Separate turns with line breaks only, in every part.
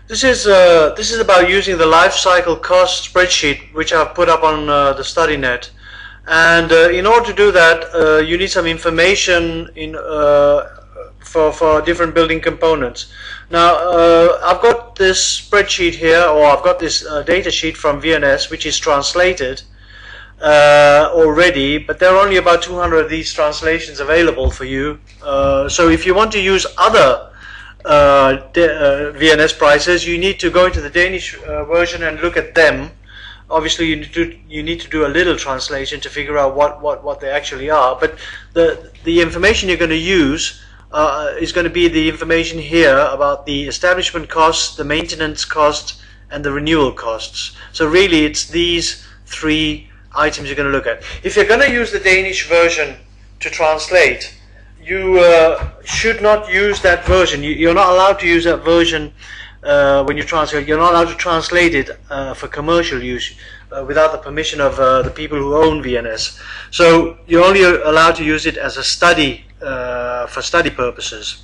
This is about using the life cycle cost spreadsheet, which I've put up on the StudyNet. And in order to do that, you need some information for different building components. Now, I've got this spreadsheet here, or I've got this data sheet from VNS, which is translated already, but there are only about 200 of these translations available for you. So if you want to use other VNS prices, you need to go into the Danish version and look at them. Obviously, you need to do a little translation to figure out what they actually are. But the information you're going to use is going to be the information here about the establishment costs, the maintenance cost, and the renewal costs. So really, it's these three items you're going to look at. If you're going to use the Danish version to translate, you should not use that version. You're not allowed to use that version when you translate. You're not allowed to translate it for commercial use without the permission of the people who own VNS. So you're only allowed to use it as a study for study purposes.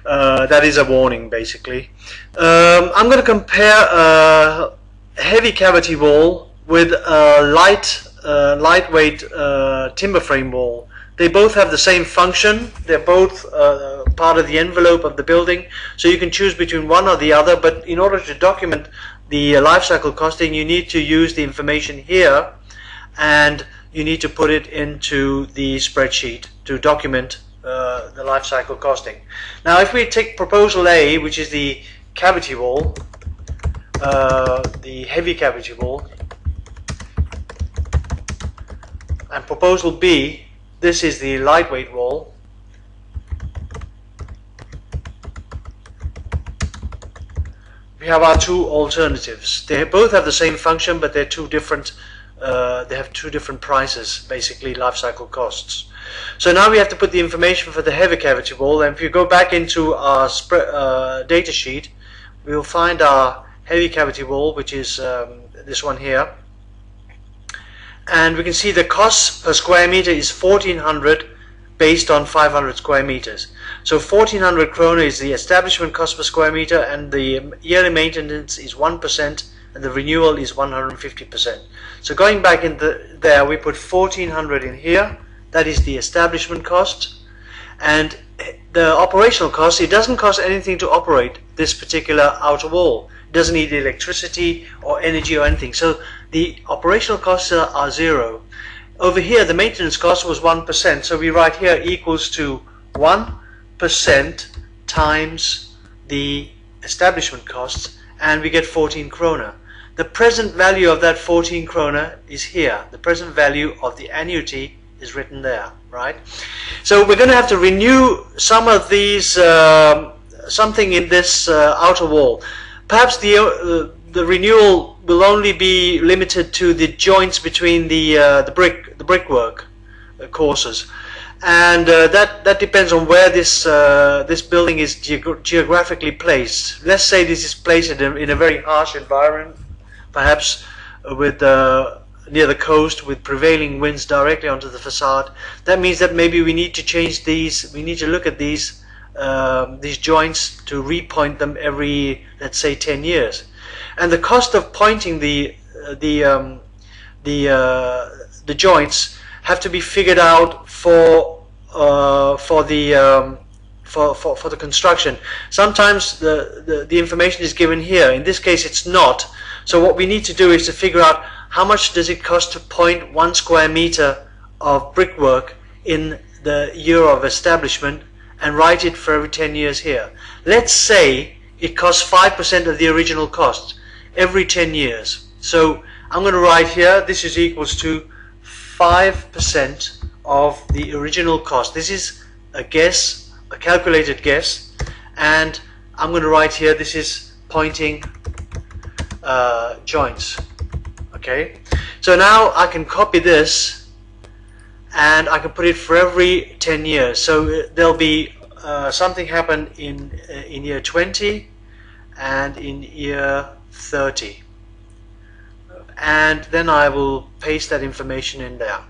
That is a warning, basically. I'm going to compare a heavy cavity wall with a lightweight timber frame wall. They both have the same function. They're both part of the envelope of the building, so you can choose between one or the other. But in order to document the life cycle costing, you need to use the information here, and you need to put it into the spreadsheet to document the life cycle costing. Now, if we take proposal A, which is the cavity wall, the heavy cavity wall, and proposal B, this is the lightweight wall. We have our two alternatives. They both have the same function, but they're two different. They have two different prices, basically life cycle costs. So now we have to put the information for the heavy cavity wall. And if you go back into our data sheet, we will find our heavy cavity wall, which is this one here. And we can see the cost per square meter is 1400 based on 500 square meters. So 1400 krona is the establishment cost per square meter, and the yearly maintenance is 1%, and the renewal is 150%. So going back in there, we put 1400 in here. That is the establishment cost. And the operational cost, it doesn't cost anything to operate this particular outer wall. It doesn't need electricity or energy or anything. So the operational costs are zero. Over here, the maintenance cost was 1%. So we write here equals to 1% times the establishment costs, and we get 14 krona. The present value of that 14 krona is here. The present value of the annuity is written there, right? So we're going to have to renew some of these, something in this outer wall. Perhaps the renewal will only be limited to the joints between the brickwork courses, and that depends on where this building is geographically placed. Let's say this is placed in a very harsh environment, perhaps with near the coast, with prevailing winds directly onto the facade. That means that maybe we need to change these. We need to look at these joints to repoint them every, let's say, 10 years. And the cost of pointing the joints have to be figured out for the construction. Sometimes the information is given here. In this case, it's not. So what we need to do is to figure out how much does it cost to point 1 square meter of brickwork in the year of establishment, and write it for every 10 years here. Let's say it costs 5% of the original cost every 10 years. So I'm going to write here, this is equals to 5% of the original cost. This is a guess, a calculated guess, and I'm going to write here, this is pointing joints. Okay, so now I can copy this and I can put it for every 10 years. So there'll be something happen in year 20 and in year 30, and then I will paste that information in there.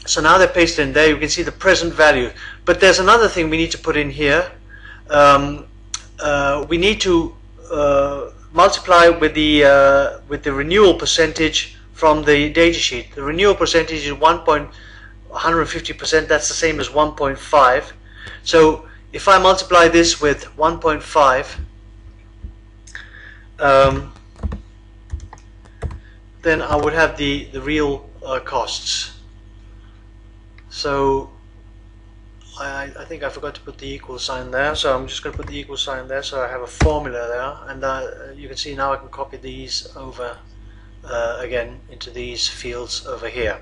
So now they're pasted in there. You can see the present value, but there's another thing we need to put in here. we need to multiply with the renewal percentage from the data sheet. The renewal percentage is 150%. That's the same as 1.5. So if I multiply this with 1.5, then I would have the real costs. So I think I forgot to put the equal sign there, so I'm just going to put the equal sign there, so I have a formula there, and you can see now I can copy these over again into these fields over here.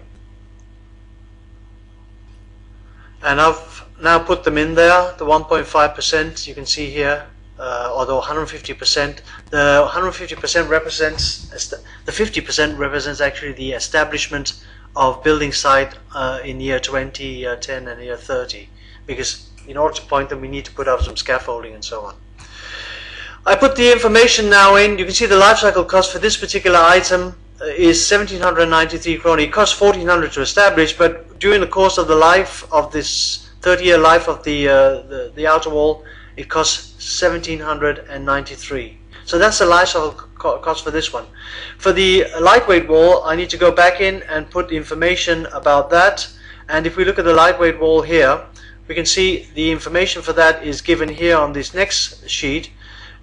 And I've now put them in there, the 1.5% you can see here, or the 150%. The 150% represents, the 50% represents actually the establishment of building site in year 20, year 10 and year 30. Because in order to point them we need to put up some scaffolding and so on. I put the information now in. You can see the life cycle cost for this particular item is 1793 krona. It costs 1400 to establish, but during the course of the life of this 30-year life of the outer wall, it costs 1793. So that's the life cycle cost for this one. For the lightweight wall, I need to go back in and put the information about that. And if we look at the lightweight wall here, we can see the information for that is given here on this next sheet.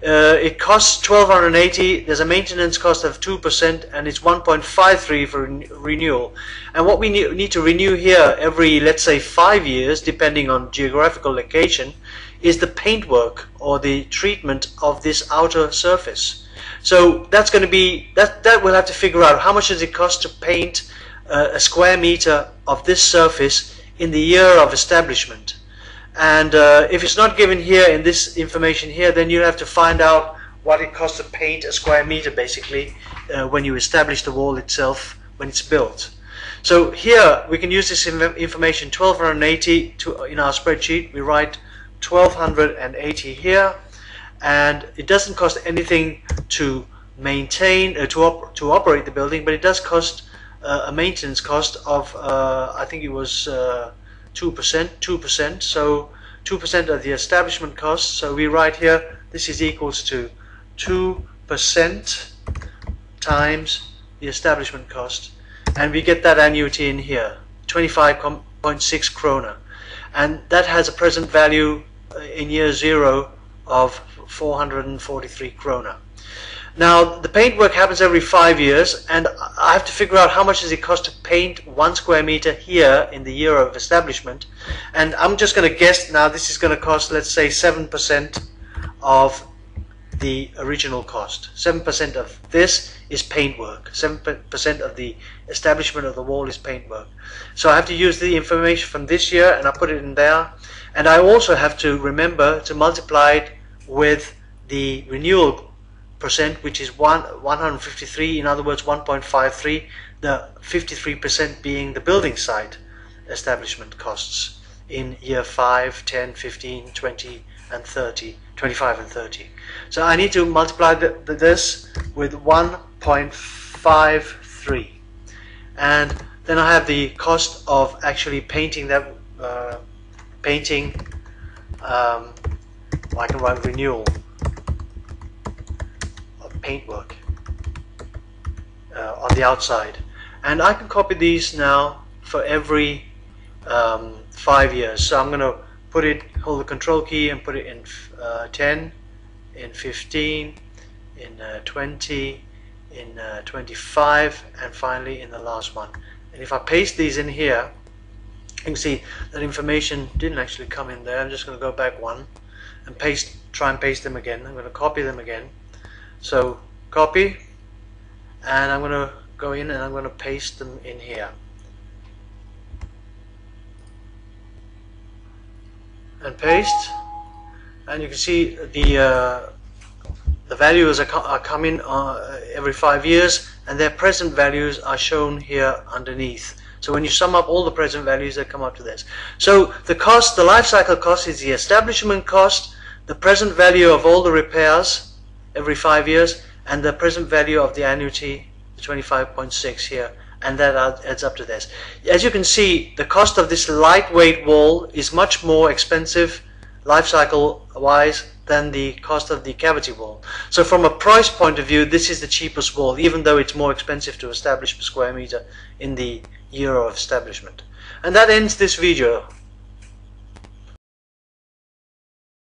It costs 1280. There's a maintenance cost of 2%, and it's 1.53 for renewal. And what we need to renew here every, let's say, 5 years, depending on geographical location, is the paintwork or the treatment of this outer surface. So that's going to be that we'll have to figure out how much does it cost to paint a square meter of this surface in the year of establishment. And if it's not given here in this information here, then you have to find out what it costs to paint a square meter basically when you establish the wall itself when it's built. So here we can use this information 1280 in our spreadsheet. We write 1280 here, and it doesn't cost anything to maintain to operate the building, but it does cost a maintenance cost of I think it was 2%, so 2% of the establishment cost. So we write here this is equals to 2% times the establishment cost, and we get that annuity in here, 25.6 krona, and that has a present value in year 0 of 443 krona. Now the paintwork happens every 5 years, and I have to figure out how much does it cost to paint 1 square meter here in the year of establishment. And I'm just going to guess now this is going to cost, let's say, 7% of the original cost. 7% of this is paintwork. 7% of the establishment of the wall is paintwork. So I have to use the information from this year and I put it in there. And I also have to remember to multiply it with the renewal percent, which is 153, in other words 1.53, the 53% being the building site establishment costs in year 5, 10, 15, 20 and 30, 25 and 30. So I need to multiply this with 1.53, and then I have the cost of actually painting that I can write renewal paintwork on the outside, and I can copy these now for every 5 years. So I'm going to hold the control key and put it in 10, in 15, in 20, in 25, and finally in the last one. And if I paste these in here, you can see that information didn't actually come in there. I'm just going to go back one and try and paste them again. I'm going to copy them again. So copy, and I'm going to go in and I'm going to paste them in here. And paste, and you can see the values are coming every 5 years, and their present values are shown here underneath. So when you sum up all the present values, they come up to this. So the cost, the life cycle cost, is the establishment cost, the present value of all the repairs every 5 years, and the present value of the annuity, the 25.6 here, and that adds up to this. As you can see, the cost of this lightweight wall is much more expensive life cycle wise than the cost of the cavity wall. So from a price point of view, this is the cheapest wall, even though it's more expensive to establish per square meter in the year of establishment. And that ends this video.